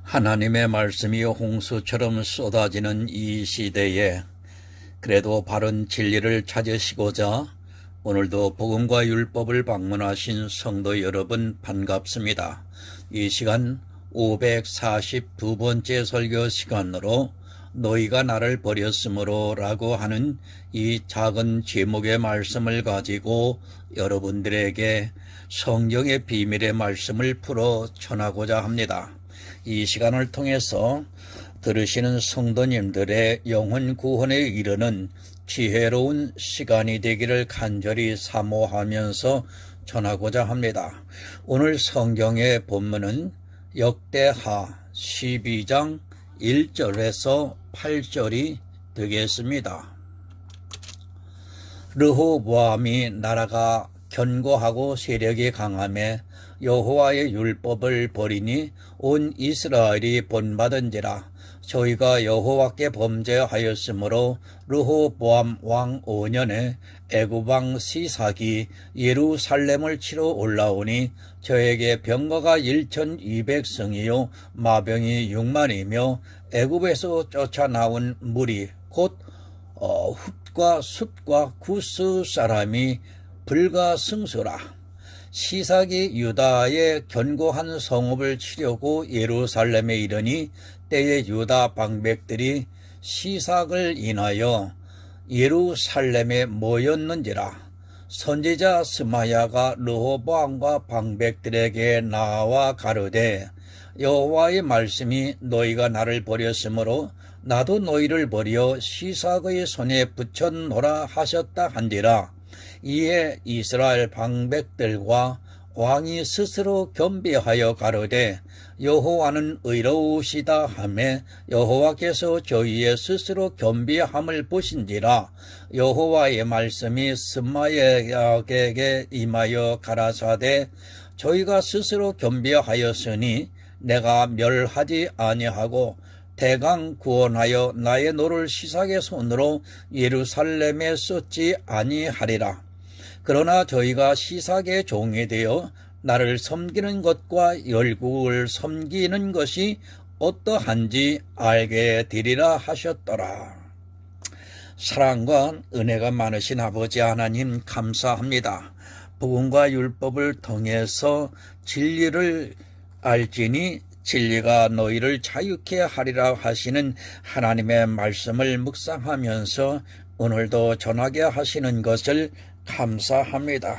하나님의 말씀이 홍수처럼 쏟아지는 이 시대에 그래도 바른 진리를 찾으시고자 오늘도 복음과 율법을 방문하신 성도 여러분 반갑습니다. 이 시간 542번째 설교 시간으로 너희가 나를 버렸으므로 라고 하는 이 작은 제목의 말씀을 가지고 여러분들에게 성경의 비밀의 말씀을 풀어 전하고자 합니다. 이 시간을 통해서 들으시는 성도님들의 영혼 구원에 이르는 지혜로운 시간이 되기를 간절히 사모하면서 전하고자 합니다. 오늘 성경의 본문은 역대하 12장 1절에서 8절이 되겠습니다. 르호보암이 나라가 견고하고 세력이 강함에 여호와의 율법을 버리니 온 이스라엘이 본받은지라. 저희가 여호와께 범죄하였으므로 르호보암 왕 5년에 애굽 왕 시삭이 예루살렘을 치러 올라오니 저에게 병거가 1200승이요 마병이 6만이며 애굽에서 쫓아나온 무리 곧 훗과 숫과 구스 사람이 불가승수라. 시삭이 유다의 견고한 성읍을 치려고 예루살렘에 이르니 때에 유다 방백들이 시삭을 인하여 예루살렘에 모였는지라. 선지자 스마야가 르호보암과 방백들에게 나와 가르되 여호와의 말씀이 너희가 나를 버렸으므로 나도 너희를 버려 시삭의 손에 붙였노라 하셨다 한지라. 이에 이스라엘 방백들과 왕이 스스로 겸비하여 가로되 여호와는 의로우시다 하매 여호와께서 저희의 스스로 겸비함을 보신지라. 여호와의 말씀이 스마야에게 임하여 가라사대 저희가 스스로 겸비하였으니 내가 멸하지 아니하고 대강 구원하여 나의 노를 시삭의 손으로 예루살렘에 쏟지 아니하리라. 그러나 저희가 시삭의 종이 되어 나를 섬기는 것과 열국을 섬기는 것이 어떠한지 알게 되리라 하셨더라. 사랑과 은혜가 많으신 아버지 하나님 감사합니다. 복음과 율법을 통해서 진리를 알지니 진리가 너희를 자유케 하리라 하시는 하나님의 말씀을 묵상하면서 오늘도 전하게 하시는 것을 감사합니다.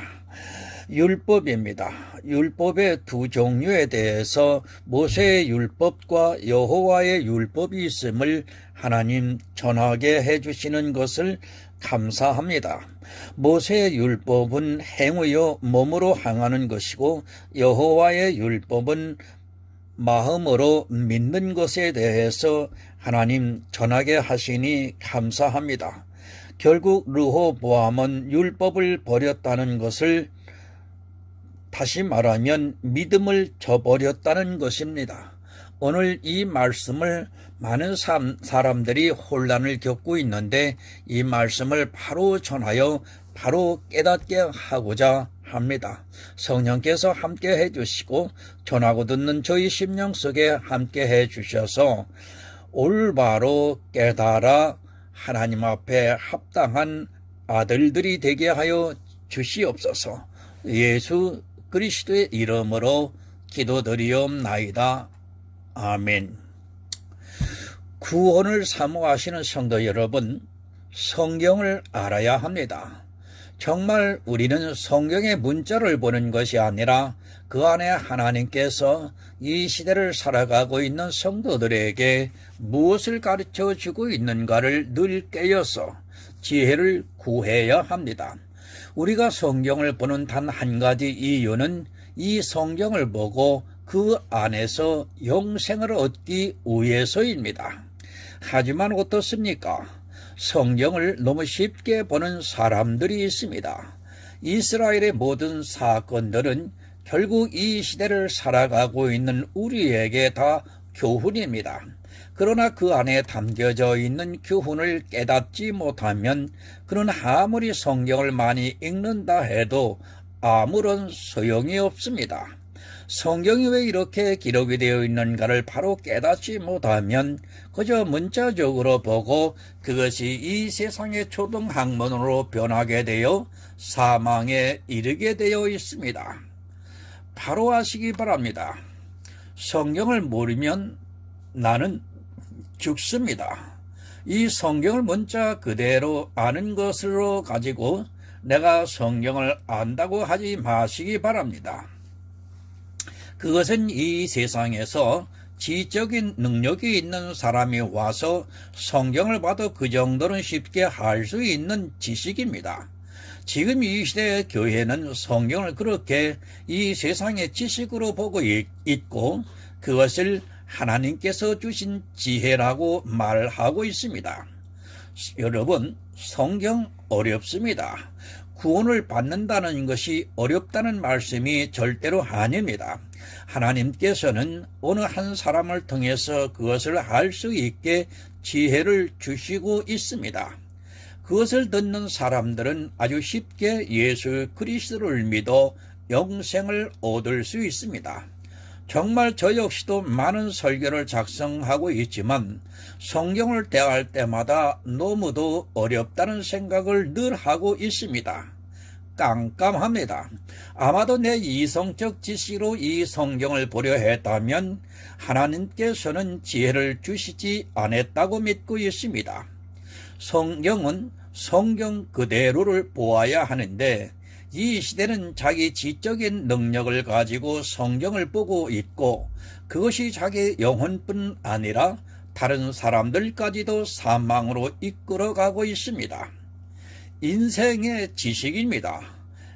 율법입니다. 율법의 두 종류에 대해서 모세의 율법과 여호와의 율법이 있음을 하나님 전하게 해주시는 것을 감사합니다. 모세의 율법은 행위요 몸으로 행하는 것이고 여호와의 율법은 마음으로 믿는 것에 대해서 하나님 전하게 하시니 감사합니다. 결국 르호보암은 율법을 버렸다는 것을 다시 말하면 믿음을 저버렸다는 것입니다. 오늘 이 말씀을 많은 사람들이 혼란을 겪고 있는데 이 말씀을 바로 전하여 바로 깨닫게 하고자 합니다. 성령께서 함께 해주시고 전하고 듣는 저희 심령 속에 함께 해주셔서 올바로 깨달아 하나님 앞에 합당한 아들들이 되게 하여 주시옵소서. 예수 그리스도의 이름으로 기도드리옵나이다. 아멘. 구원을 사모하시는 성도 여러분, 성경을 알아야 합니다. 정말 우리는 성경의 문자를 보는 것이 아니라 그 안에 하나님께서 이 시대를 살아가고 있는 성도들에게 무엇을 가르쳐 주고 있는가를 늘 깨어서 지혜를 구해야 합니다. 우리가 성경을 보는 단 한 가지 이유는 이 성경을 보고 그 안에서 영생을 얻기 위해서입니다. 하지만 어떻습니까? 성경을 너무 쉽게 보는 사람들이 있습니다. 이스라엘의 모든 사건들은 결국 이 시대를 살아가고 있는 우리에게 다 교훈입니다. 그러나 그 안에 담겨져 있는 교훈을 깨닫지 못하면 그는 아무리 성경을 많이 읽는다 해도 아무런 소용이 없습니다. 성경이 왜 이렇게 기록이 되어 있는가를 바로 깨닫지 못하면 그저 문자적으로 보고 그것이 이 세상의 초등학문으로 변하게 되어 사망에 이르게 되어 있습니다. 바로 아시기 바랍니다. 성경을 모르면 나는 죽습니다. 이 성경을 문자 그대로 아는 것으로 가지고 내가 성경을 안다고 하지 마시기 바랍니다. 그것은 이 세상에서 지적인 능력이 있는 사람이 와서 성경을 봐도 그 정도는 쉽게 할 수 있는 지식입니다. 지금 이 시대의 교회는 성경을 그렇게 이 세상의 지식으로 보고 있고 그것을 하나님께서 주신 지혜라고 말하고 있습니다. 여러분, 성경 어렵습니다. 구원을 받는다는 것이 어렵다는 말씀이 절대로 아닙니다. 하나님께서는 어느 한 사람을 통해서 그것을 할 수 있게 지혜를 주시고 있습니다. 그것을 듣는 사람들은 아주 쉽게 예수 그리스도를 믿어 영생을 얻을 수 있습니다. 정말 저 역시도 많은 설교를 작성하고 있지만 성경을 대할 때마다 너무도 어렵다는 생각을 늘 하고 있습니다. 깜깜합니다. 아마도 내 이성적 지식으로 이 성경을 보려 했다면 하나님께서는 지혜를 주시지 않았다고 믿고 있습니다. 성경은 성경 그대로를 보아야 하는데 이 시대는 자기 지적인 능력을 가지고 성경을 보고 있고 그것이 자기 영혼뿐 아니라 다른 사람들까지도 사망으로 이끌어가고 있습니다. 인생의 지식입니다.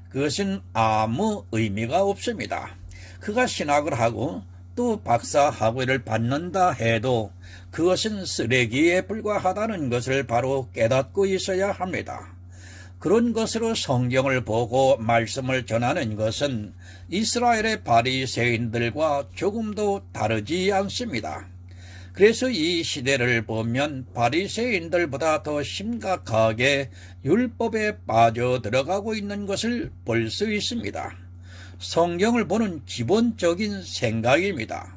그것은 아무 의미가 없습니다. 그가 신학을 하고 또 박사학위를 받는다 해도 그것은 쓰레기에 불과하다는 것을 바로 깨닫고 있어야 합니다. 그런 것으로 성경을 보고 말씀을 전하는 것은 이스라엘의 바리새인들과 조금도 다르지 않습니다. 그래서 이 시대를 보면 바리새인들보다 더 심각하게 율법에 빠져들어가고 있는 것을 볼 수 있습니다. 성경을 보는 기본적인 생각입니다.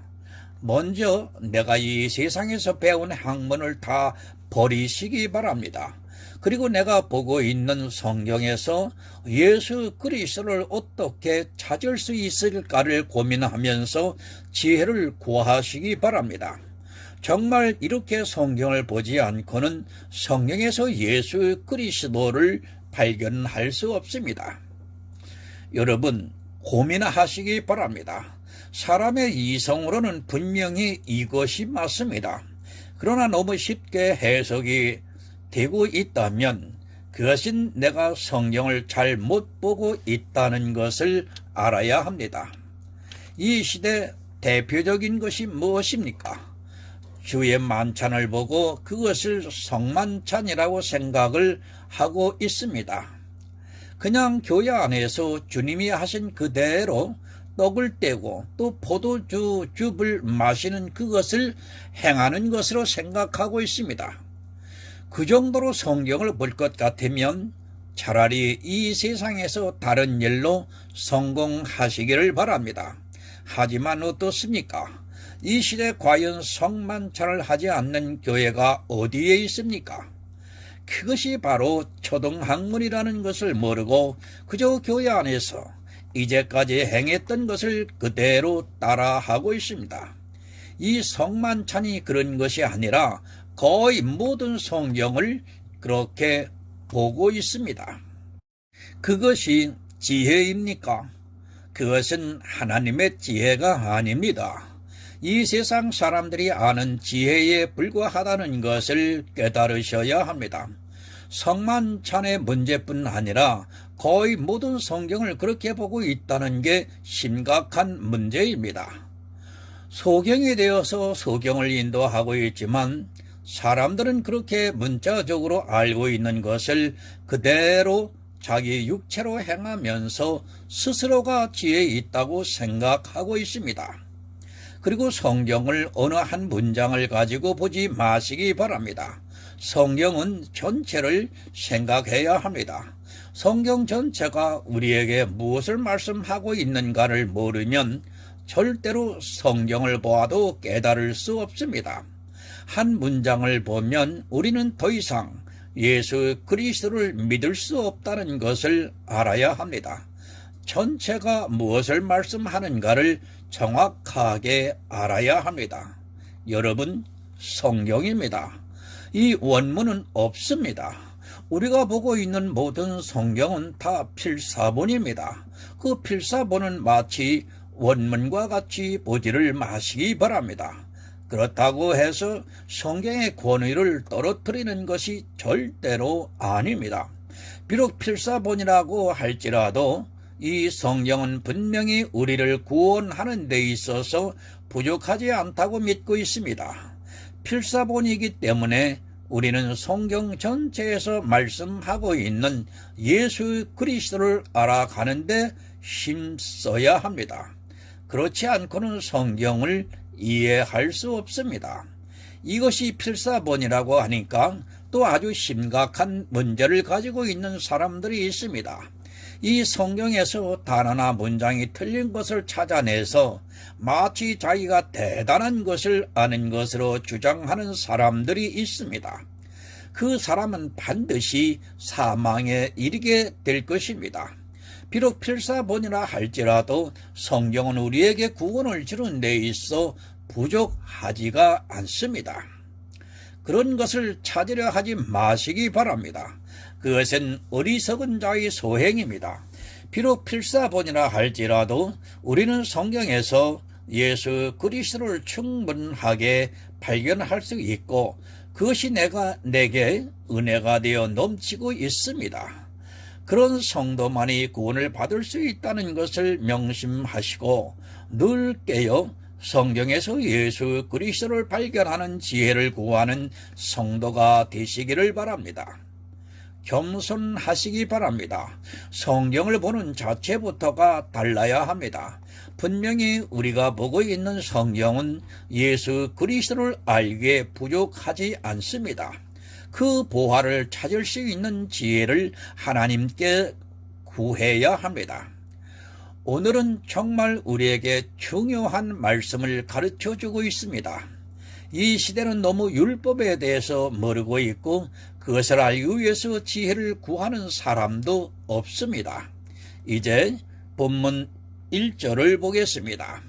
먼저 내가 이 세상에서 배운 학문을 다 버리시기 바랍니다. 그리고 내가 보고 있는 성경에서 예수 그리스도를 어떻게 찾을 수 있을까를 고민하면서 지혜를 구하시기 바랍니다. 정말 이렇게 성경을 보지 않고는 성경에서 예수 그리스도를 발견할 수 없습니다. 여러분, 고민하시기 바랍니다. 사람의 이성으로는 분명히 이것이 맞습니다. 그러나 너무 쉽게 해석이 되고 있다면 그것은 내가 성경을 잘 못 보고 있다는 것을 알아야 합니다. 이 시대 대표적인 것이 무엇입니까? 주의 만찬을 보고 그것을 성만찬이라고 생각을 하고 있습니다. 그냥 교회 안에서 주님이 하신 그대로 떡을 떼고 또 포도주 즙을 마시는 그것을 행하는 것으로 생각하고 있습니다. 그 정도로 성경을 볼 것 같으면 차라리 이 세상에서 다른 일로 성공하시기를 바랍니다. 하지만 어떻습니까? 이 시대 과연 성만찬을 하지 않는 교회가 어디에 있습니까? 그것이 바로 초등학문이라는 것을 모르고 그저 교회 안에서 이제까지 행했던 것을 그대로 따라하고 있습니다. 이 성만찬이 그런 것이 아니라 거의 모든 성경을 그렇게 보고 있습니다. 그것이 지혜입니까? 그것은 하나님의 지혜가 아닙니다. 이 세상 사람들이 아는 지혜에 불과하다는 것을 깨달으셔야 합니다. 성만찬의 문제뿐 아니라 거의 모든 성경을 그렇게 보고 있다는 게 심각한 문제입니다. 소경이 되어서 소경을 인도하고 있지만 사람들은 그렇게 문자적으로 알고 있는 것을 그대로 자기 육체로 행하면서 스스로가 지혜 있다고 생각하고 있습니다. 그리고 성경을 어느 한 문장을 가지고 보지 마시기 바랍니다. 성경은 전체를 생각해야 합니다. 성경 전체가 우리에게 무엇을 말씀하고 있는가를 모르면 절대로 성경을 보아도 깨달을 수 없습니다. 한 문장을 보면 우리는 더 이상 예수 그리스도를 믿을 수 없다는 것을 알아야 합니다. 전체가 무엇을 말씀하는가를 정확하게 알아야 합니다. 여러분, 성경입니다. 이 원문은 없습니다. 우리가 보고 있는 모든 성경은 다 필사본입니다. 그 필사본은 마치 원문과 같이 보지를 마시기 바랍니다. 그렇다고 해서 성경의 권위를 떨어뜨리는 것이 절대로 아닙니다. 비록 필사본이라고 할지라도 이 성경은 분명히 우리를 구원하는 데 있어서 부족하지 않다고 믿고 있습니다. 필사본이기 때문에 우리는 성경 전체에서 말씀하고 있는 예수 그리스도를 알아가는데 힘써야 합니다. 그렇지 않고는 성경을 이해할 수 없습니다. 이것이 필사본이라고 하니까 또 아주 심각한 문제를 가지고 있는 사람들이 있습니다. 이 성경에서 단 하나 문장이 틀린 것을 찾아내서 마치 자기가 대단한 것을 아는 것으로 주장하는 사람들이 있습니다. 그 사람은 반드시 사망에 이르게 될 것입니다. 비록 필사본이라 할지라도 성경은 우리에게 구원을 주는 데 있어 부족하지가 않습니다. 그런 것을 찾으려 하지 마시기 바랍니다. 그것은 어리석은 자의 소행입니다. 비록 필사본이라 할지라도 우리는 성경에서 예수 그리스도를 충분하게 발견할 수 있고 그것이 내게 은혜가 되어 넘치고 있습니다. 그런 성도만이 구원을 받을 수 있다는 것을 명심하시고 늘 깨어 성경에서 예수 그리스도를 발견하는 지혜를 구하는 성도가 되시기를 바랍니다. 겸손하시기 바랍니다. 성경을 보는 자체부터가 달라야 합니다. 분명히 우리가 보고 있는 성경은 예수 그리스도를 알기에 부족하지 않습니다. 그 보화를 찾을 수 있는 지혜를 하나님께 구해야 합니다. 오늘은 정말 우리에게 중요한 말씀을 가르쳐주고 있습니다. 이 시대는 너무 율법에 대해서 모르고 있고 그것을 알기 위해서 지혜를 구하는 사람도 없습니다. 이제 본문 1절을 보겠습니다.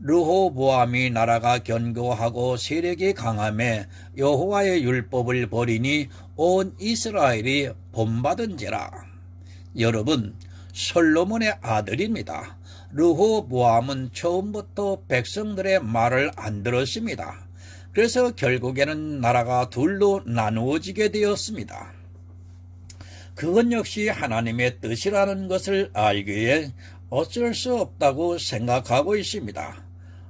르호보암이 나라가 견고하고 세력이 강함에 여호와의 율법을 버리니 온 이스라엘이 본받은지라. 여러분, 솔로몬의 아들입니다. 르호보암은 처음부터 백성들의 말을 안 들었습니다. 그래서 결국에는 나라가 둘로 나누어지게 되었습니다. 그것 역시 하나님의 뜻이라는 것을 알기에 어쩔 수 없다고 생각하고 있습니다.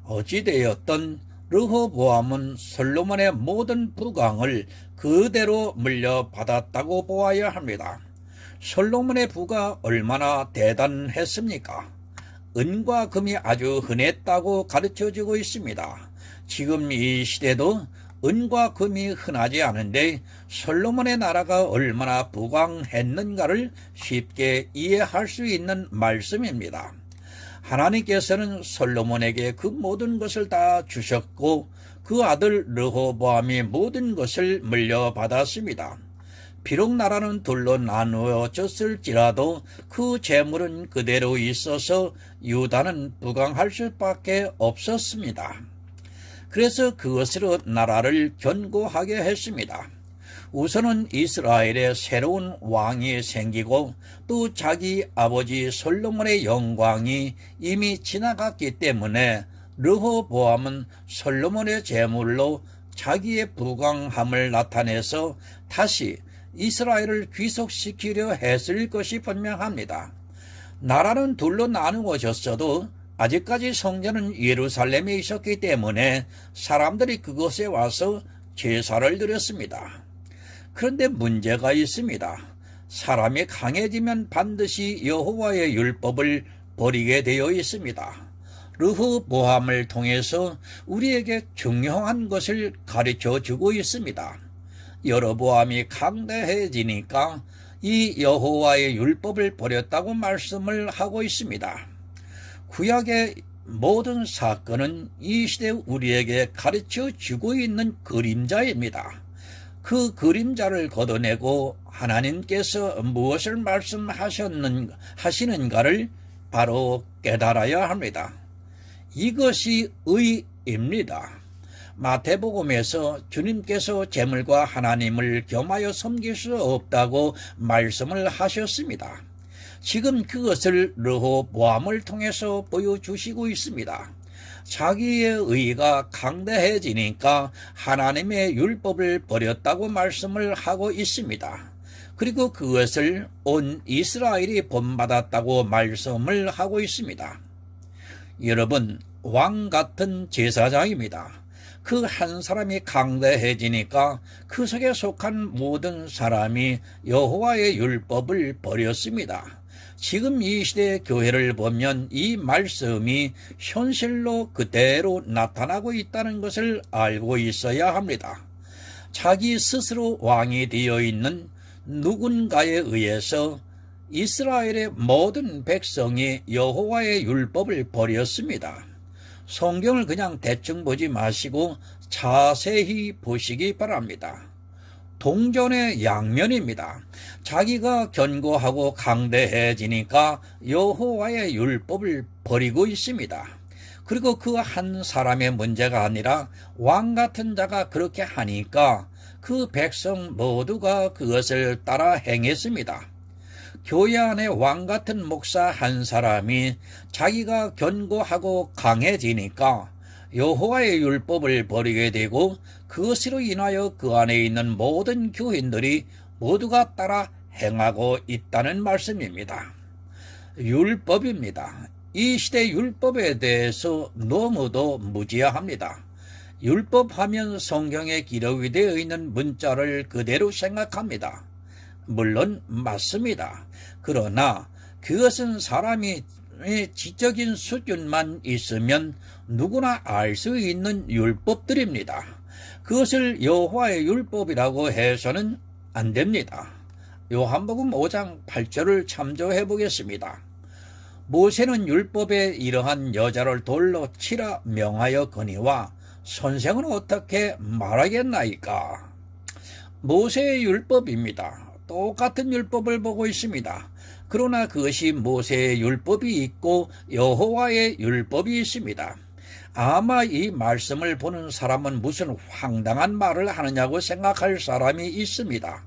어찌되었든 르호보암은 솔로몬의 모든 부강을 그대로 물려받았다고 보아야 합니다. 솔로몬의 부가 얼마나 대단했습니까? 은과 금이 아주 흔했다고 가르쳐주고 있습니다. 지금 이 시대도 은과 금이 흔하지 않은데 솔로몬의 나라가 얼마나 부강했는가를 쉽게 이해할 수 있는 말씀입니다. 하나님께서는 솔로몬에게 그 모든 것을 다 주셨고 그 아들 르호보암이 모든 것을 물려받았습니다. 비록 나라는 둘로 나누어졌을지라도 그 재물은 그대로 있어서 유다는 부강할 수밖에 없었습니다. 그래서 그것으로 나라를 견고하게 했습니다. 우선은 이스라엘에 새로운 왕이 생기고 또 자기 아버지 솔로몬의 영광이 이미 지나갔기 때문에 르호보암은 솔로몬의 제물로 자기의 부강함을 나타내서 다시 이스라엘을 귀속시키려 했을 것이 분명합니다. 나라는 둘로 나누어졌어도 아직까지 성전은 예루살렘에 있었기 때문에 사람들이 그곳에 와서 제사를 드렸습니다. 그런데 문제가 있습니다. 사람이 강해지면 반드시 여호와의 율법을 버리게 되어 있습니다. 르호보암을 통해서 우리에게 중요한 것을 가르쳐주고 있습니다. 여로보암이 강대해지니까 이 여호와의 율법을 버렸다고 말씀을 하고 있습니다. 구약의 모든 사건은 이 시대 우리에게 가르쳐 주고 있는 그림자입니다. 그 그림자를 걷어내고 하나님께서 무엇을 말씀하시는가를 바로 깨달아야 합니다. 이것이 의입니다. 마태복음에서 주님께서 재물과 하나님을 겸하여 섬길 수 없다고 말씀을 하셨습니다. 지금 그것을 르호보암을 통해서 보여주시고 있습니다. 자기의 의가 강대해지니까 하나님의 율법을 버렸다고 말씀을 하고 있습니다. 그리고 그것을 온 이스라엘이 본받았다고 말씀을 하고 있습니다. 여러분, 왕 같은 제사장입니다. 그 한 사람이 강대해지니까 그 속에 속한 모든 사람이 여호와의 율법을 버렸습니다. 지금 이 시대의 교회를 보면 이 말씀이 현실로 그대로 나타나고 있다는 것을 알고 있어야 합니다. 자기 스스로 왕이 되어 있는 누군가에 의해서 이스라엘의 모든 백성이 여호와의 율법을 버렸습니다. 성경을 그냥 대충 보지 마시고 자세히 보시기 바랍니다. 동전의 양면입니다. 자기가 견고하고 강대해지니까 여호와의 율법을 버리고 있습니다. 그리고 그 한 사람의 문제가 아니라 왕 같은 자가 그렇게 하니까 그 백성 모두가 그것을 따라 행했습니다. 교회 안에 왕 같은 목사 한 사람이 자기가 견고하고 강해지니까 여호와의 율법을 버리게 되고 그것으로 인하여 그 안에 있는 모든 교인들이 모두가 따라 행하고 있다는 말씀입니다. 율법입니다. 이 시대 율법에 대해서 너무도 무지합니다. 율법하면 성경에 기록이 되어 있는 문자를 그대로 생각합니다. 물론 맞습니다. 그러나 그것은 사람이 지적인 수준만 있으면 누구나 알 수 있는 율법들입니다. 그것을 여호와의 율법이라고 해서는 안 됩니다. 요한복음 5장 8절을 참조해 보겠습니다. 모세는 율법에 이러한 여자를 돌로 치라 명하여 거니와 선생은 어떻게 말하겠나이까? 모세의 율법입니다. 똑같은 율법을 보고 있습니다. 그러나 그것이 모세의 율법이 있고 여호와의 율법이 있습니다. 아마 이 말씀을 보는 사람은 무슨 황당한 말을 하느냐고 생각할 사람이 있습니다.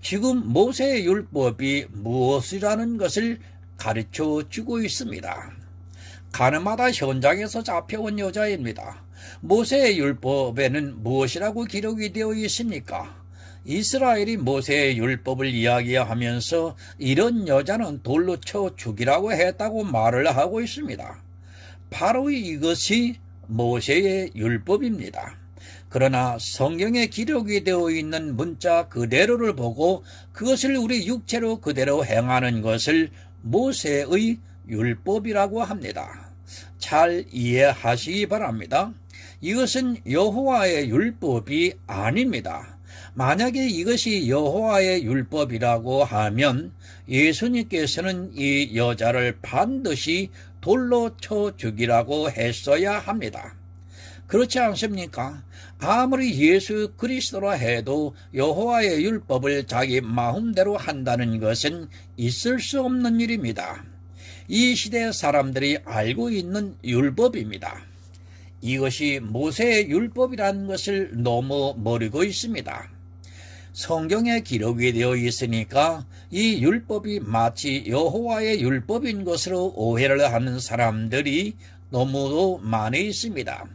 지금 모세의 율법이 무엇이라는 것을 가르쳐 주고 있습니다. 가늠하다 현장에서 잡혀온 여자입니다. 모세의 율법에는 무엇이라고 기록이 되어 있습니까? 이스라엘이 모세의 율법을 이야기하면서 이런 여자는 돌로 쳐 죽이라고 했다고 말을 하고 있습니다. 바로 이것이 모세의 율법입니다. 그러나 성경에 기록이 되어 있는 문자 그대로를 보고 그것을 우리 육체로 그대로 행하는 것을 모세의 율법이라고 합니다. 잘 이해하시기 바랍니다. 이것은 여호와의 율법이 아닙니다. 만약에 이것이 여호와의 율법이라고 하면 예수님께서는 이 여자를 반드시 돌로 쳐 죽이라고 했어야 합니다. 그렇지 않습니까? 아무리 예수 그리스도라 해도 여호와의 율법을 자기 마음대로 한다는 것은 있을 수 없는 일입니다. 이 시대 사람들이 알고 있는 율법입니다. 이것이 모세의 율법이라는 것을 너무 모르고 있습니다. 성경에 기록이 되어 있으니까 이 율법이 마치 여호와의 율법인 것으로 오해를 하는 사람들이 너무도 많이 있습니다.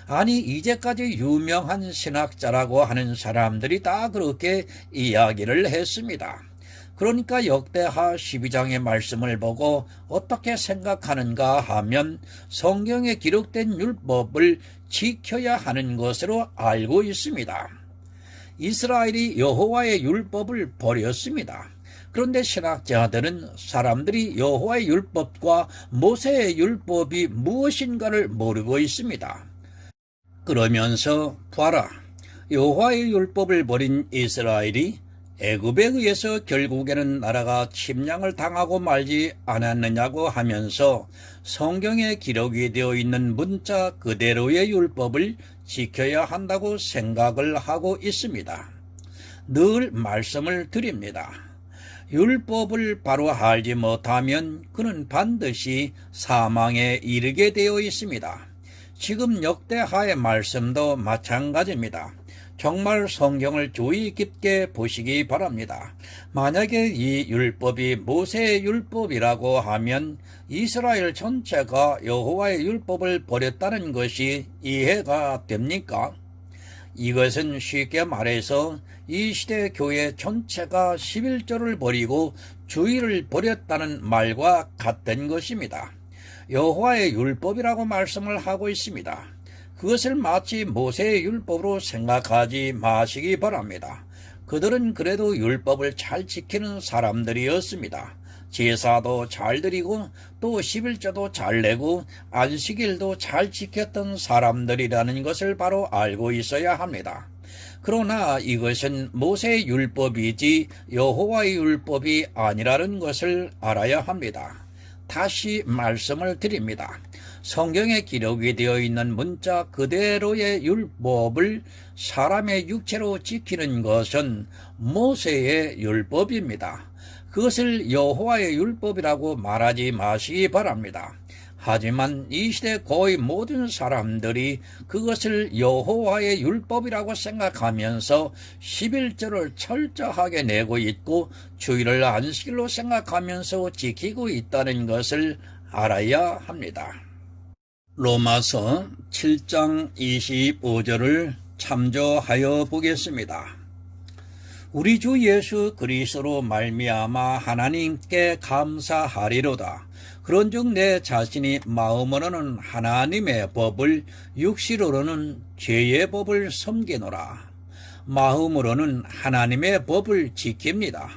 아니, 이제까지 유명한 신학자라고 하는 사람들이 다 그렇게 이야기를 했습니다. 그러니까 역대하 12장의 말씀을 보고 어떻게 생각하는가 하면 성경에 기록된 율법을 지켜야 하는 것으로 알고 있습니다. 이스라엘이 여호와의 율법을 버렸습니다. 그런데 신학자들은 사람들이 여호와의 율법과 모세의 율법이 무엇인가를 모르고 있습니다. 그러면서 봐라, 여호와의 율법을 버린 이스라엘이 애굽에 의해서 결국에는 나라가 침략을 당하고 말지 않았느냐고 하면서 성경에 기록이 되어 있는 문자 그대로의 율법을 지켜야 한다고 생각을 하고 있습니다. 늘 말씀을 드립니다. 율법을 바로 알지 못하면 그는 반드시 사망에 이르게 되어 있습니다. 지금 역대하의 말씀도 마찬가지입니다. 정말 성경을 주의 깊게 보시기 바랍니다. 만약에 이 율법이 모세의 율법이라고 하면 이스라엘 전체가 여호와의 율법을 버렸다는 것이 이해가 됩니까? 이것은 쉽게 말해서 이 시대 교회 전체가 11조를 버리고 주의를 버렸다는 말과 같은 것입니다. 여호와의 율법이라고 말씀을 하고 있습니다. 그것을 마치 모세의 율법으로 생각하지 마시기 바랍니다. 그들은 그래도 율법을 잘 지키는 사람들이었습니다. 제사도 잘 드리고 또 11조도 잘 내고 안식일도 잘 지켰던 사람들이라는 것을 바로 알고 있어야 합니다. 그러나 이것은 모세의 율법이지 여호와의 율법이 아니라는 것을 알아야 합니다. 다시 말씀을 드립니다. 성경에 기록이 되어 있는 문자 그대로의 율법을 사람의 육체로 지키는 것은 모세의 율법입니다. 그것을 여호와의 율법이라고 말하지 마시기 바랍니다. 하지만 이 시대 거의 모든 사람들이 그것을 여호와의 율법이라고 생각하면서 11조를 철저하게 내고 있고 주일을 안식일로 생각하면서 지키고 있다는 것을 알아야 합니다. 로마서 7장 25절을 참조하여 보겠습니다. 우리 주 예수 그리스도로 말미암아 하나님께 감사하리로다. 그런즉 내 자신이 마음으로는 하나님의 법을 육시로는 죄의 법을 섬기노라. 마음으로는 하나님의 법을 지킵니다.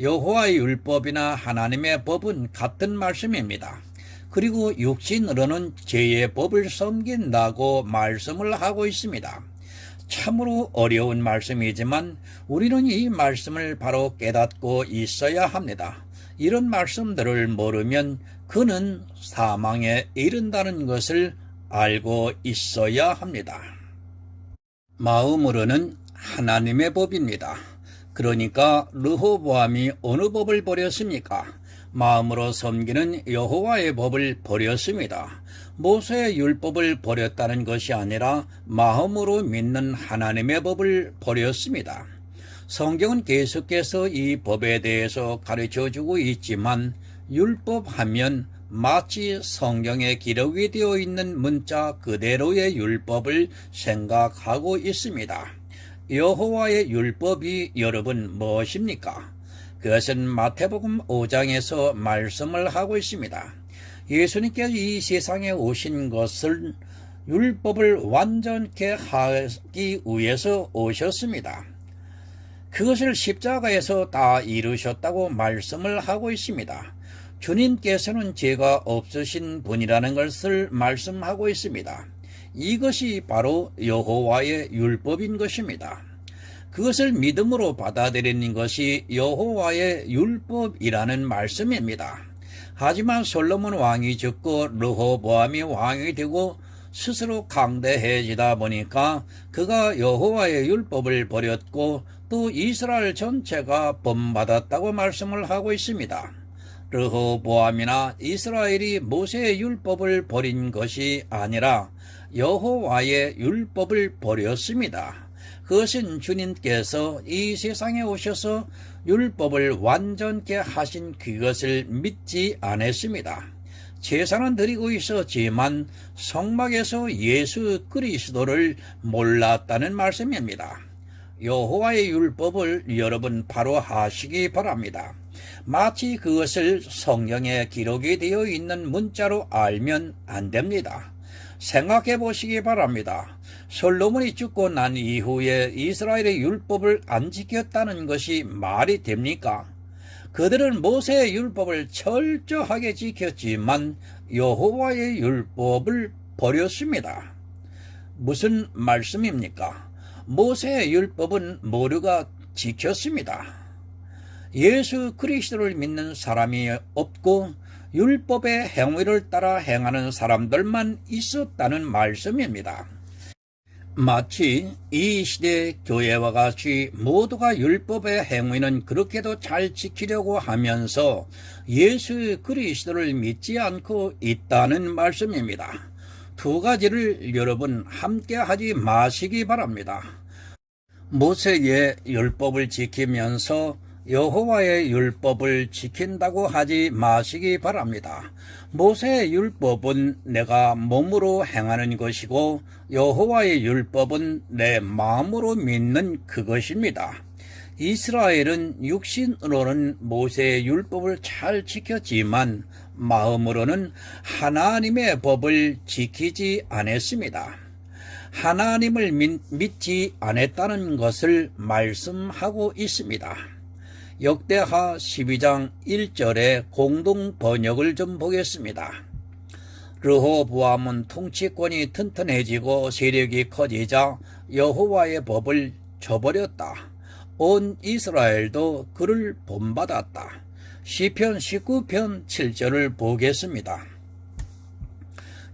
여호와의 율법이나 하나님의 법은 같은 말씀입니다. 그리고 육신으로는 죄의 법을 섬긴다고 말씀을 하고 있습니다. 참으로 어려운 말씀이지만 우리는 이 말씀을 바로 깨닫고 있어야 합니다. 이런 말씀들을 모르면 그는 사망에 이른다는 것을 알고 있어야 합니다. 마음으로는 하나님의 법입니다. 그러니까 르호보암이 어느 법을 버렸습니까? 마음으로 섬기는 여호와의 법을 버렸습니다. 모세의 율법을 버렸다는 것이 아니라 마음으로 믿는 하나님의 법을 버렸습니다. 성경은 계속해서 이 법에 대해서 가르쳐주고 있지만 율법하면 마치 성경에 기록이 되어 있는 문자 그대로의 율법을 생각하고 있습니다. 여호와의 율법이 여러분 무엇입니까? 그것은 마태복음 5장에서 말씀을 하고 있습니다. 예수님께서 이 세상에 오신 것을 율법을 완전케 하기 위해서 오셨습니다. 그것을 십자가에서 다 이루셨다고 말씀을 하고 있습니다. 주님께서는 죄가 없으신 분이라는 것을 말씀하고 있습니다. 이것이 바로 여호와의 율법인 것입니다. 그것을 믿음으로 받아들이는 것이 여호와의 율법이라는 말씀입니다. 하지만 솔로몬 왕이 죽고 르호보암이 왕이 되고 스스로 강대해지다 보니까 그가 여호와의 율법을 버렸고 또 이스라엘 전체가 범받았다고 말씀을 하고 있습니다. 르호보암이나 이스라엘이 모세의 율법을 버린 것이 아니라 여호와의 율법을 버렸습니다. 그것은 주님께서 이 세상에 오셔서 율법을 완전케 하신 그것을 믿지 않았습니다. 제사는 드리고 있었지만 성막에서 예수 그리스도를 몰랐다는 말씀입니다. 여호와의 율법을 여러분 바로 하시기 바랍니다. 마치 그것을 성경에 기록이 되어 있는 문자로 알면 안 됩니다. 생각해 보시기 바랍니다. 솔로몬이 죽고 난 이후에 이스라엘의 율법을 안 지켰다는 것이 말이 됩니까? 그들은 모세의 율법을 철저하게 지켰지만 여호와의 율법을 버렸습니다. 무슨 말씀입니까? 모세의 율법은 모두가 지켰습니다. 예수 그리스도를 믿는 사람이 없고 율법의 행위를 따라 행하는 사람들만 있었다는 말씀입니다. 마치 이 시대 교회와 같이 모두가 율법의 행위는 그렇게도 잘 지키려고 하면서 예수 그리스도를 믿지 않고 있다는 말씀입니다. 두 가지를 여러분 함께 하지 마시기 바랍니다. 모세의 율법을 지키면서 여호와의 율법을 지킨다고 하지 마시기 바랍니다. 모세의 율법은 내가 몸으로 행하는 것이고 여호와의 율법은 내 마음으로 믿는 그것입니다. 이스라엘은 육신으로는 모세의 율법을 잘 지켰지만 마음으로는 하나님의 법을 지키지 않았습니다. 하나님을 믿지 않았다는 것을 말씀하고 있습니다. 역대하 12장 1절의 공동 번역을 좀 보겠습니다. 르호보암은 통치권이 튼튼해지고 세력이 커지자 여호와의 법을 저버렸다. 온 이스라엘도 그를 본받았다. 시편 19편 7절을 보겠습니다.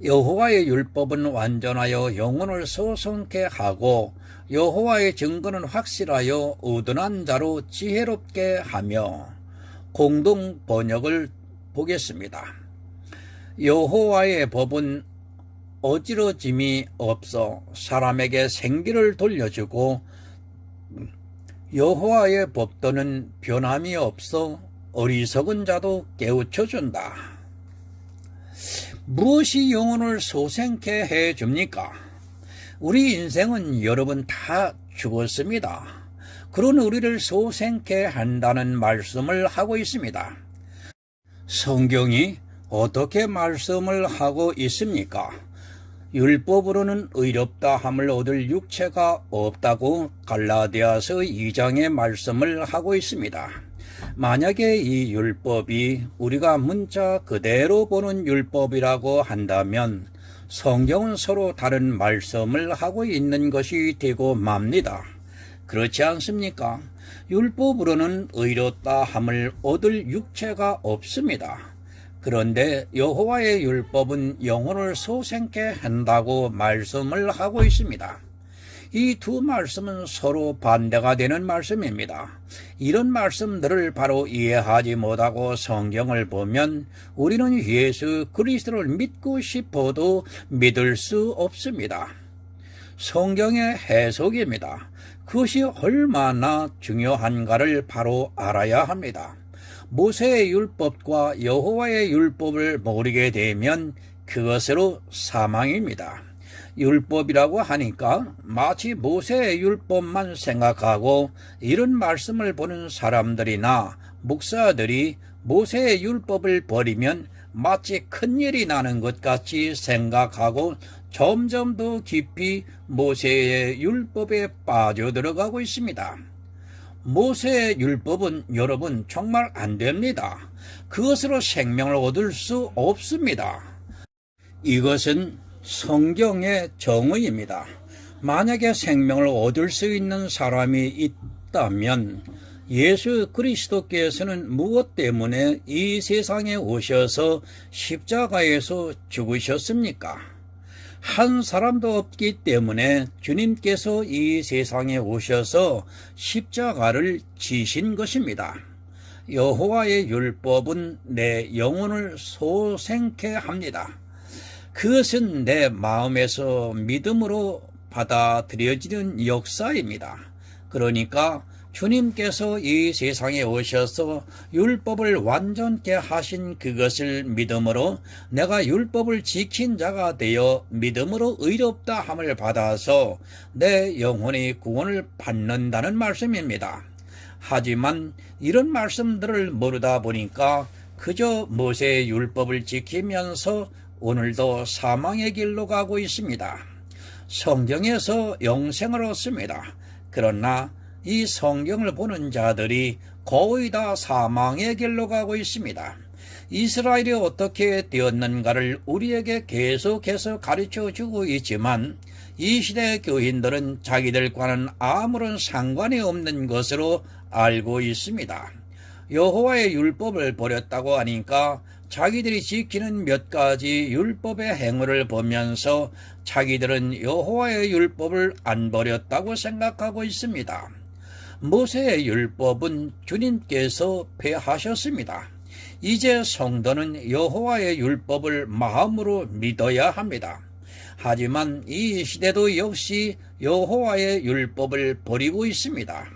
여호와의 율법은 완전하여 영혼을 소송케 하고 여호와의 증거는 확실하여 의둔한 자로 지혜롭게 하며. 공동 번역을 보겠습니다. 여호와의 법은 어지러짐이 없어 사람에게 생기를 돌려주고 여호와의 법도는 변함이 없어 어리석은 자도 깨우쳐준다. 무엇이 영혼을 소생케 해줍니까? 우리 인생은 여러분 다 죽었습니다. 그런 우리를 소생케 한다는 말씀을 하고 있습니다. 성경이 어떻게 말씀을 하고 있습니까? 율법으로는 의롭다 함을 얻을 육체가 없다고 갈라디아서 2장의 말씀을 하고 있습니다. 만약에 이 율법이 우리가 문자 그대로 보는 율법이라고 한다면 성경은 서로 다른 말씀을 하고 있는 것이 되고 맙니다. 그렇지 않습니까? 율법으로는 의롭다 함을 얻을 육체가 없습니다. 그런데 여호와의 율법은 영혼을 소생케 한다고 말씀을 하고 있습니다. 이 두 말씀은 서로 반대가 되는 말씀입니다. 이런 말씀들을 바로 이해하지 못하고 성경을 보면 우리는 예수 그리스도를 믿고 싶어도 믿을 수 없습니다. 성경의 해석입니다. 그것이 얼마나 중요한가를 바로 알아야 합니다. 모세의 율법과 여호와의 율법을 모르게 되면 그것으로 사망입니다. 율법이라고 하니까 마치 모세의 율법만 생각하고 이런 말씀을 보는 사람들이나 목사들이 모세의 율법을 버리면 마치 큰일이 나는 것 같이 생각하고 점점 더 깊이 모세의 율법에 빠져들어가고 있습니다. 모세의 율법은 여러분 정말 안 됩니다. 그것으로 생명을 얻을 수 없습니다. 이것은 성경의 정의입니다. 만약에 생명을 얻을 수 있는 사람이 있다면 예수 그리스도께서는 무엇 때문에 이 세상에 오셔서 십자가에서 죽으셨습니까? 한 사람도 없기 때문에 주님께서 이 세상에 오셔서 십자가를 지신 것입니다. 여호와의 율법은 내 영혼을 소생케 합니다. 그것은 내 마음에서 믿음으로 받아들여지는 역사입니다. 그러니까 주님께서 이 세상에 오셔서 율법을 완전케 하신 그것을 믿음으로 내가 율법을 지킨 자가 되어 믿음으로 의롭다 함을 받아서 내 영혼이 구원을 받는다는 말씀입니다. 하지만 이런 말씀들을 모르다 보니까 그저 모세의 율법을 지키면서 오늘도 사망의 길로 가고 있습니다. 성경에서 영생을 얻습니다. 그러나 이 성경을 보는 자들이 거의 다 사망의 길로 가고 있습니다. 이스라엘이 어떻게 되었는가를 우리에게 계속해서 가르쳐주고 있지만 이 시대 교인들은 자기들과는 아무런 상관이 없는 것으로 알고 있습니다. 여호와의 율법을 버렸다고 하니까 자기들이 지키는 몇 가지 율법의 행위를 보면서 자기들은 여호와의 율법을 안 버렸다고 생각하고 있습니다. 모세의 율법은 주님께서 폐하셨습니다. 이제 성도는 여호와의 율법을 마음으로 믿어야 합니다. 하지만 이 시대도 역시 여호와의 율법을 버리고 있습니다.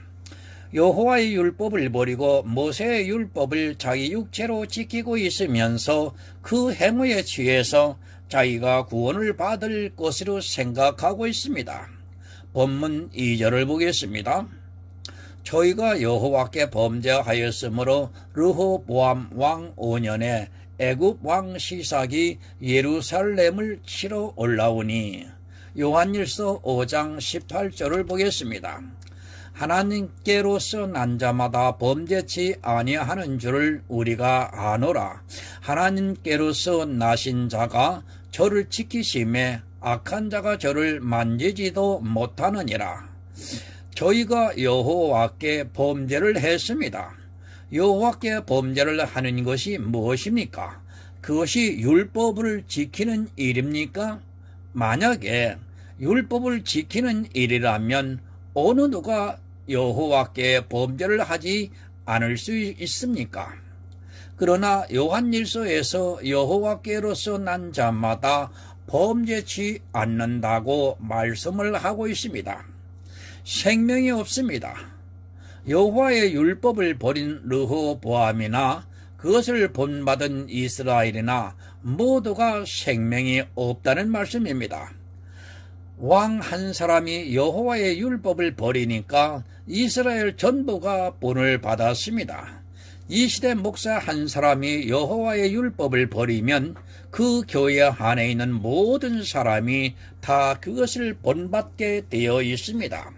여호와의 율법을 버리고 모세의 율법을 자기 육체로 지키고 있으면서 그 행위에 취해서 자기가 구원을 받을 것으로 생각하고 있습니다. 본문 2절을 보겠습니다. 저희가 여호와께 범죄하였으므로 르호보암 왕 5년에 애굽 왕 시삭이 예루살렘을 치러 올라오니. 요한일서 5장 18절을 보겠습니다. 하나님께로서 난 자마다 범죄치 아니하는 줄을 우리가 아노라. 하나님께로서 나신 자가 저를 지키심에 악한 자가 저를 만지지도 못하느니라. 저희가 여호와께 범죄를 했습니다. 여호와께 범죄를 하는 것이 무엇입니까? 그것이 율법을 지키는 일입니까? 만약에 율법을 지키는 일이라면 어느 누가 여호와께 범죄를 하지 않을 수 있습니까? 그러나 요한일서에서 여호와께로서 난 자마다 범죄치 않는다고 말씀을 하고 있습니다. 생명이 없습니다. 여호와의 율법을 버린 르호보암이나 그것을 본받은 이스라엘이나 모두가 생명이 없다는 말씀입니다. 왕 한 사람이 여호와의 율법을 버리니까 이스라엘 전부가 본을 받았습니다. 이 시대 목사 한 사람이 여호와의 율법을 버리면 그 교회 안에 있는 모든 사람이 다 그것을 본받게 되어 있습니다.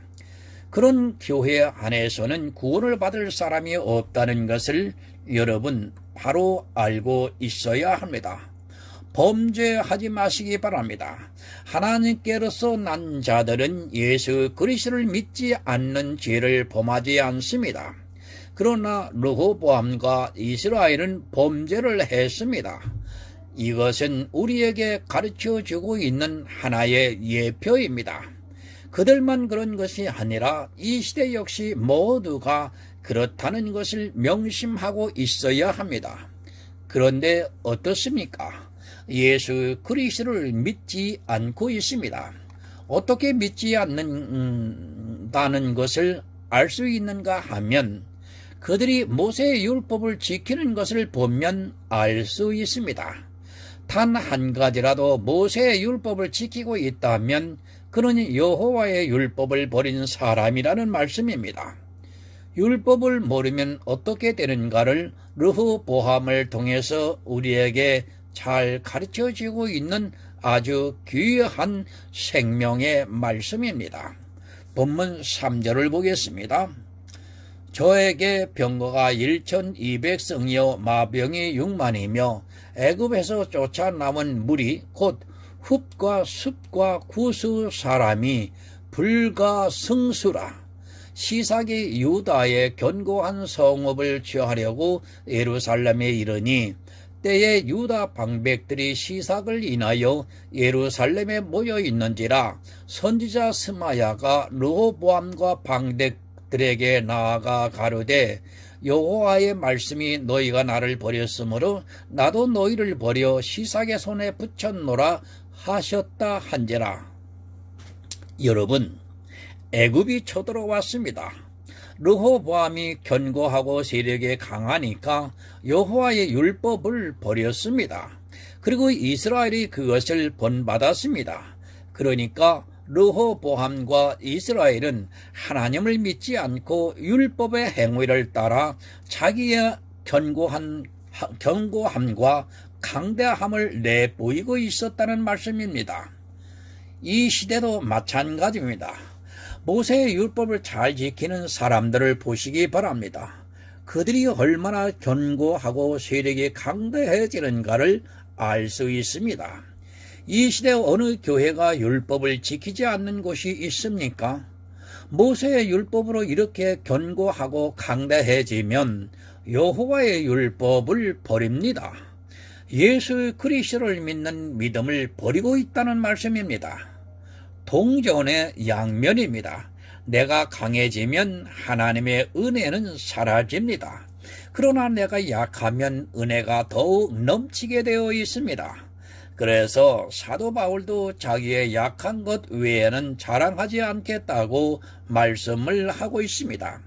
그런 교회 안에서는 구원을 받을 사람이 없다는 것을 여러분 바로 알고 있어야 합니다. 범죄하지 마시기 바랍니다. 하나님께로서 난 자들은 예수 그리스도를 믿지 않는 죄를 범하지 않습니다. 그러나 르호보암과 이스라엘은 범죄를 했습니다. 이것은 우리에게 가르쳐주고 있는 하나의 예표입니다. 그들만 그런 것이 아니라 이 시대 역시 모두가 그렇다는 것을 명심하고 있어야 합니다. 그런데 어떻습니까? 예수 그리스도를 믿지 않고 있습니다. 어떻게 믿지 않는다는 것을 알 수 있는가 하면 그들이 모세의 율법을 지키는 것을 보면 알 수 있습니다. 단 한 가지라도 모세의 율법을 지키고 있다면 그는 여호와의 율법을 버린 사람이라는 말씀입니다. 율법을 모르면 어떻게 되는가를 르호보암을 통해서 우리에게 잘 가르쳐주고 있는 아주 귀한 생명의 말씀입니다. 본문 3절을 보겠습니다. 저에게 병거가 1200성이요 마병이 6만이며 애굽에서 쫓아 남은 무리 곧 훗과 숫과 구수 사람이 불과 성수라. 시삭이 유다의 견고한 성읍을 취하려고 예루살렘에 이르니 때에 유다 방백들이 시삭을 인하여 예루살렘에 모여 있는지라. 선지자 스마야가 르호보암과 방백들에게 나아가 가로되 여호와의 말씀이 너희가 나를 버렸으므로 나도 너희를 버려 시삭의 손에 붙였노라 하셨다 한지라. 여러분, 애굽이 쳐들어왔습니다. 르호보암이 견고하고 세력이 강하니까 여호와의 율법을 버렸습니다. 그리고 이스라엘이 그것을 본받았습니다. 그러니까 르호보암과 이스라엘은 하나님을 믿지 않고 율법의 행위를 따라 자기의 견고함과 강대함을 내보이고 있었다는 말씀입니다. 이 시대도 마찬가지입니다. 모세의 율법을 잘 지키는 사람들을 보시기 바랍니다. 그들이 얼마나 견고하고 세력이 강대해지는가를 알 수 있습니다. 이 시대 어느 교회가 율법을 지키지 않는 곳이 있습니까? 모세의 율법으로 이렇게 견고하고 강대해지면 여호와의 율법을 버립니다. 예수 그리스도를 믿는 믿음을 버리고 있다는 말씀입니다. 동전의 양면입니다. 내가 강해지면 하나님의 은혜는 사라집니다. 그러나 내가 약하면 은혜가 더욱 넘치게 되어 있습니다. 그래서 사도 바울도 자기의 약한 것 외에는 자랑하지 않겠다고 말씀을 하고 있습니다.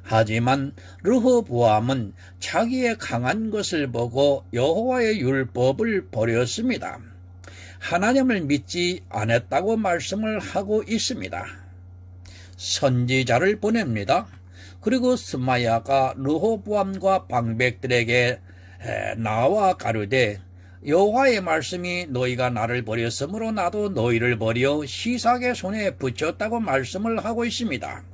하지만 르호보암은 자기의 강한 것을 보고 여호와의 율법을 버렸습니다. 하나님을 믿지 않았다고 말씀을 하고 있습니다. 선지자를 보냅니다. 그리고 스마야가 르호보암과 방백들에게 나와 가르되 여호와의 말씀이 너희가 나를 버렸으므로 나도 너희를 버려 시삭의 손에 붙였다고 말씀을 하고 있습니다.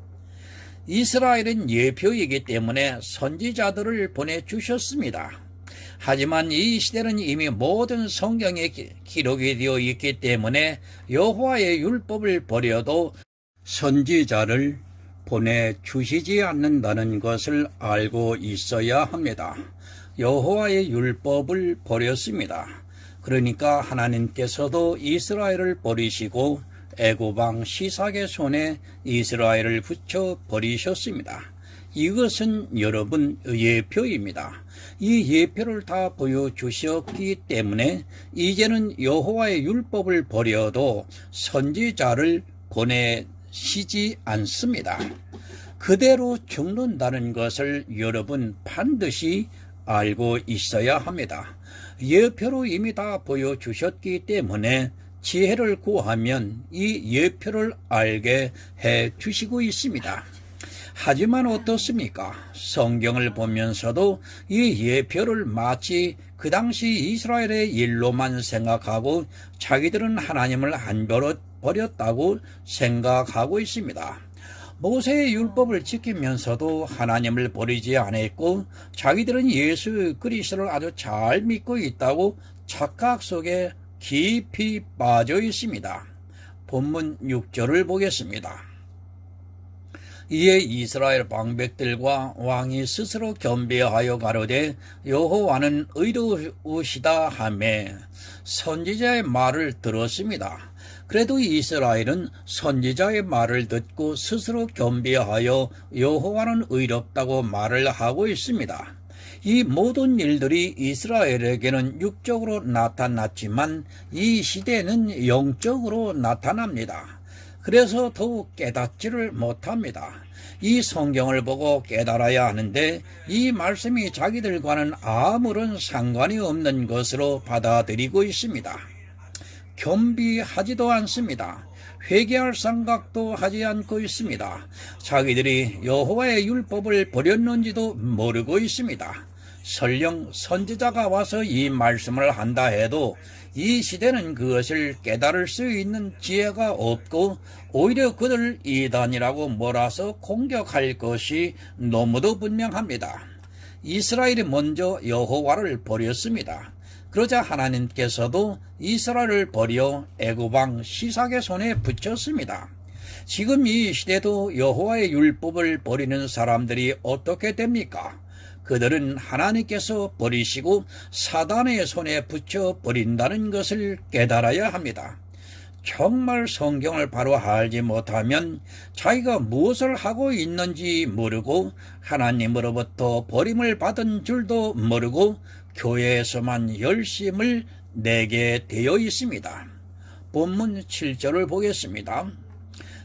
이스라엘은 예표이기 때문에 선지자들을 보내주셨습니다. 하지만 이 시대는 이미 모든 성경에 기록이 되어 있기 때문에 여호와의 율법을 버려도 선지자를 보내주시지 않는다는 것을 알고 있어야 합니다. 여호와의 율법을 버렸습니다. 그러니까 하나님께서도 이스라엘을 버리시고 애굽 왕 시삭의 손에 이스라엘을 붙여 버리셨습니다. 이것은 여러분 예표입니다. 이 예표를 다 보여주셨기 때문에 이제는 여호와의 율법을 버려도 선지자를 보내시지 않습니다. 그대로 죽는다는 것을 여러분 반드시 알고 있어야 합니다. 예표로 이미 다 보여주셨기 때문에 지혜를 구하면 이 예표를 알게 해 주시고 있습니다. 하지만 어떻습니까? 성경을 보면서도 이 예표를 마치 그 당시 이스라엘의 일로만 생각하고 자기들은 하나님을 안 버렸다고 생각하고 있습니다. 모세의 율법을 지키면서도 하나님을 버리지 않았고 자기들은 예수 그리스도를 아주 잘 믿고 있다고 착각 속에 깊이 빠져 있습니다. 본문 6절을 보겠습니다. 이에 이스라엘 방백들과 왕이 스스로 겸비하여 가로되 여호와는 의로우시다 하매 선지자의 말을 들었습니다. 그래도 이스라엘은 선지자의 말을 듣고 스스로 겸비하여 여호와는 의롭다고 말을 하고 있습니다. 이 모든 일들이 이스라엘에게는 육적으로 나타났지만 이 시대는 영적으로 나타납니다. 그래서 더욱 깨닫지를 못합니다. 이 성경을 보고 깨달아야 하는데 이 말씀이 자기들과는 아무런 상관이 없는 것으로 받아들이고 있습니다. 겸비하지도 않습니다. 회개할 생각도 하지 않고 있습니다. 자기들이 여호와의 율법을 버렸는지도 모르고 있습니다. 설령 선지자가 와서 이 말씀을 한다 해도 이 시대는 그것을 깨달을 수 있는 지혜가 없고 오히려 그들을 이단이라고 몰아서 공격할 것이 너무도 분명합니다. 이스라엘이 먼저 여호와를 버렸습니다. 그러자 하나님께서도 이스라엘을 버려 애굽 왕 시삭의 손에 붙였습니다. 지금 이 시대도 여호와의 율법을 버리는 사람들이 어떻게 됩니까? 그들은 하나님께서 버리시고 사단의 손에 붙여 버린다는 것을 깨달아야 합니다. 정말 성경을 바로 알지 못하면 자기가 무엇을 하고 있는지 모르고 하나님으로부터 버림을 받은 줄도 모르고 교회에서만 열심을 내게 되어 있습니다. 본문 7절을 보겠습니다.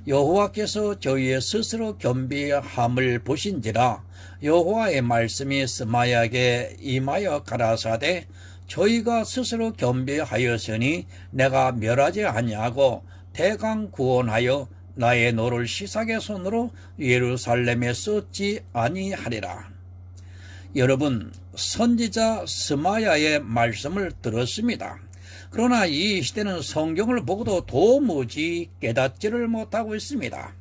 여호와께서 저희의 스스로 겸비함을 보신지라 여호와의 말씀이 스마야에게 임하여 가라사대 저희가 스스로 겸비하였으니 내가 멸하지 아니하고 대강 구원하여 나의 노를 시삭의 손으로 예루살렘에 쏟지 아니하리라. 여러분, 선지자 스마야의 말씀을 들었습니다. 그러나 이 시대는 성경을 보고도 도무지 깨닫지를 못하고 있습니다.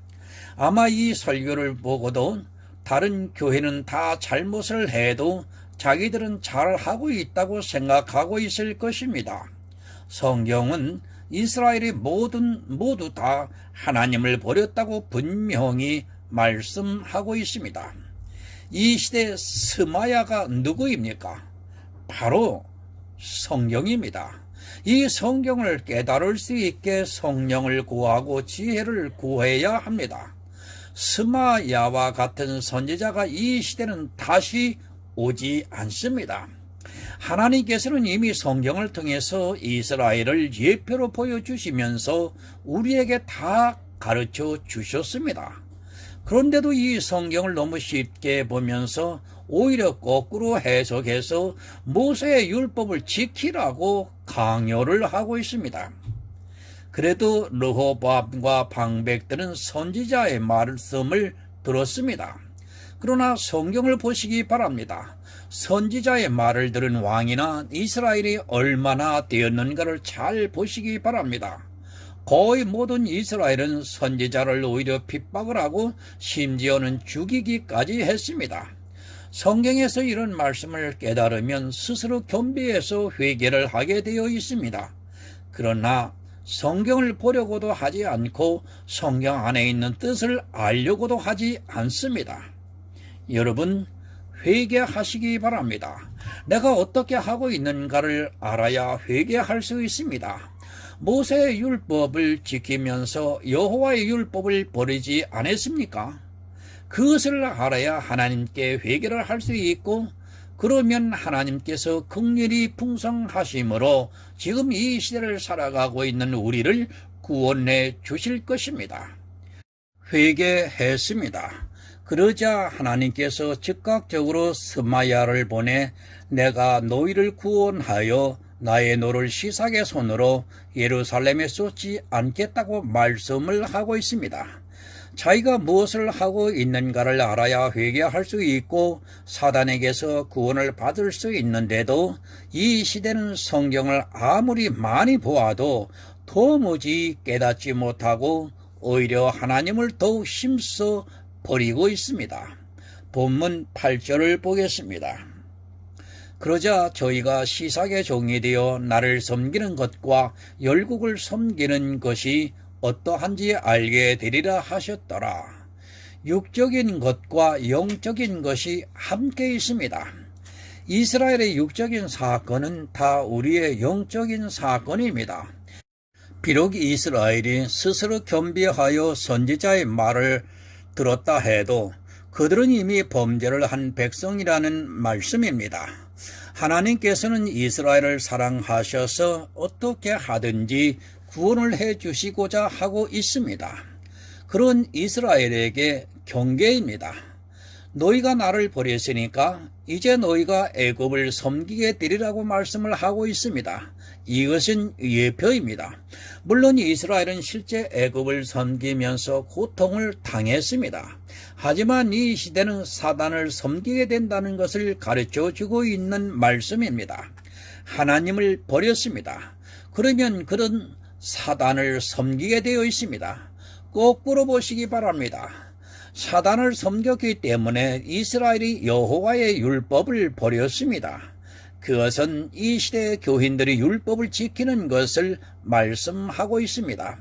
아마 이 설교를 보고도 다른 교회는 다 잘못을 해도 자기들은 잘하고 있다고 생각하고 있을 것입니다. 성경은 이스라엘이 모두 다 하나님을 버렸다고 분명히 말씀하고 있습니다. 이 시대 스마야가 누구입니까? 바로 성경입니다. 이 성경을 깨달을 수 있게 성령을 구하고 지혜를 구해야 합니다. 스마야와 같은 선지자가 이 시대는 다시 오지 않습니다. 하나님께서는 이미 성경을 통해서 이스라엘을 예표로 보여주시면서 우리에게 다 가르쳐 주셨습니다. 그런데도 이 성경을 너무 쉽게 보면서 오히려 거꾸로 해석해서 모세의 율법을 지키라고 강요를 하고 있습니다. 그래도 르호보암과 방백들은 선지자의 말씀을 들었습니다. 그러나 성경을 보시기 바랍니다. 선지자의 말을 들은 왕이나 이스라엘이 얼마나 되었는가를 잘 보시기 바랍니다. 거의 모든 이스라엘은 선지자를 오히려 핍박을 하고 심지어는 죽이기까지 했습니다. 성경에서 이런 말씀을 깨달으면 스스로 겸비해서 회개를 하게 되어 있습니다. 그러나 성경을 보려고도 하지 않고 성경 안에 있는 뜻을 알려고도 하지 않습니다. 여러분, 회개하시기 바랍니다. 내가 어떻게 하고 있는가를 알아야 회개할 수 있습니다. 모세의 율법을 지키면서 여호와의 율법을 버리지 않았습니까? 그것을 알아야 하나님께 회개를 할 수 있고, 그러면 하나님께서 긍휼이 풍성하심으로 지금 이 시대를 살아가고 있는 우리를 구원해 주실 것입니다. 회개했습니다. 그러자 하나님께서 즉각적으로 스마야를 보내 내가 너희를 구원하여 나의 노를 시삭의 손으로 예루살렘에 쏟지 않겠다고 말씀을 하고 있습니다. 자기가 무엇을 하고 있는가를 알아야 회개할 수 있고 사단에게서 구원을 받을 수 있는데도 이 시대는 성경을 아무리 많이 보아도 도무지 깨닫지 못하고 오히려 하나님을 더욱 힘써 버리고 있습니다. 본문 8절을 보겠습니다. 그러자 저희가 시삭의 종이 되어 나를 섬기는 것과 열국을 섬기는 것이 어떠한지 알게 되리라 하셨더라. 육적인 것과 영적인 것이 함께 있습니다. 이스라엘의 육적인 사건은 다 우리의 영적인 사건입니다. 비록 이스라엘이 스스로 겸비하여 선지자의 말을 들었다 해도 그들은 이미 범죄를 한 백성이라는 말씀입니다. 하나님께서는 이스라엘을 사랑하셔서 어떻게 하든지 구원을 해 주시고자 하고 있습니다. 그런 이스라엘에게 경계입니다. 너희가 나를 버렸으니까 이제 너희가 애굽을 섬기게 되리라고 말씀을 하고 있습니다. 이것은 예표입니다. 물론 이스라엘은 실제 애굽을 섬기면서 고통을 당했습니다. 하지만 이 시대는 사단을 섬기게 된다는 것을 가르쳐주고 있는 말씀입니다. 하나님을 버렸습니다. 그러면 그런 사단을 섬기게 되어 있습니다. 거꾸로 보시기 바랍니다. 사단을 섬겼기 때문에 이스라엘이 여호와의 율법을 버렸습니다. 그것은 이 시대의 교인들이 율법을 지키는 것을 말씀하고 있습니다.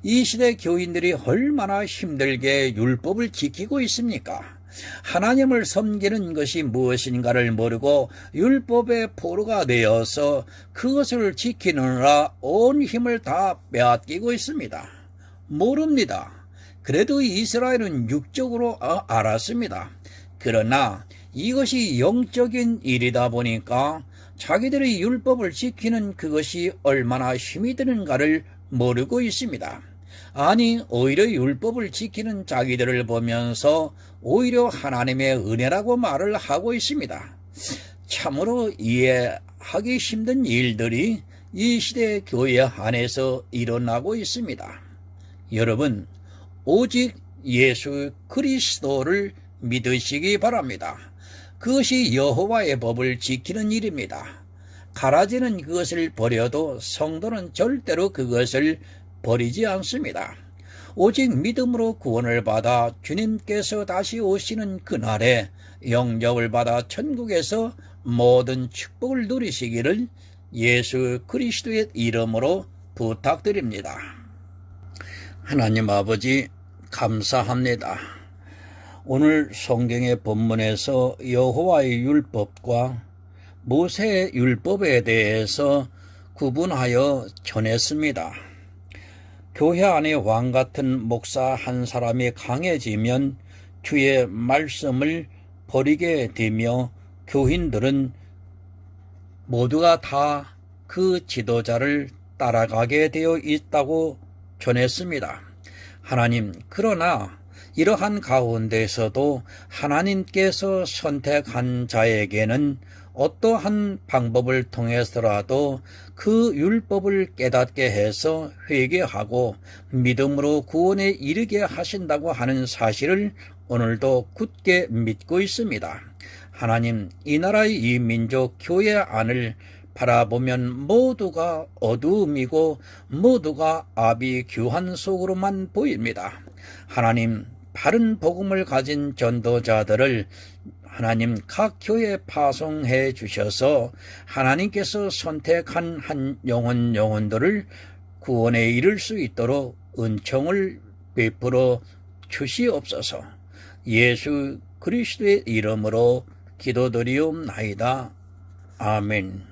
이 시대 교인들이 얼마나 힘들게 율법을 지키고 있습니까? 하나님을 섬기는 것이 무엇인가를 모르고 율법의 포로가 되어서 그것을 지키느라 온 힘을 다 빼앗기고 있습니다. 모릅니다. 그래도 이스라엘은 육적으로 알았습니다. 그러나 이것이 영적인 일이다 보니까 자기들의 율법을 지키는 그것이 얼마나 힘이 드는가를 모르고 있습니다. 아니, 오히려 율법을 지키는 자기들을 보면서 오히려 하나님의 은혜라고 말을 하고 있습니다. 참으로 이해하기 힘든 일들이 이 시대 교회 안에서 일어나고 있습니다. 여러분, 오직 예수 그리스도를 믿으시기 바랍니다. 그것이 여호와의 법을 지키는 일입니다. 가라지는 그것을 버려도 성도는 절대로 그것을 버리지 않습니다. 오직 믿음으로 구원을 받아 주님께서 다시 오시는 그날에 영접을 받아 천국에서 모든 축복을 누리시기를 예수 그리스도의 이름으로 부탁드립니다. 하나님 아버지, 감사합니다. 오늘 성경의 본문에서 여호와의 율법과 모세의 율법에 대해서 구분하여 전했습니다. 교회 안에 왕 같은 목사 한 사람이 강해지면 주의 말씀을 버리게 되며 교인들은 모두가 다 그 지도자를 따라가게 되어 있다고 전했습니다. 하나님, 그러나 이러한 가운데서도 하나님께서 선택한 자에게는 어떠한 방법을 통해서라도 그 율법을 깨닫게 해서 회개하고 믿음으로 구원에 이르게 하신다고 하는 사실을 오늘도 굳게 믿고 있습니다. 하나님, 이 나라의 이 민족 교회 안을 바라보면 모두가 어두움이고 모두가 아비규환 속으로만 보입니다. 하나님, 바른 복음을 가진 전도자들을 하나님 각 교회에 파송해 주셔서 하나님께서 선택한 한 영혼들을 구원에 이를 수 있도록 은총을 베풀어 주시옵소서. 예수 그리스도의 이름으로 기도드리옵나이다. 아멘.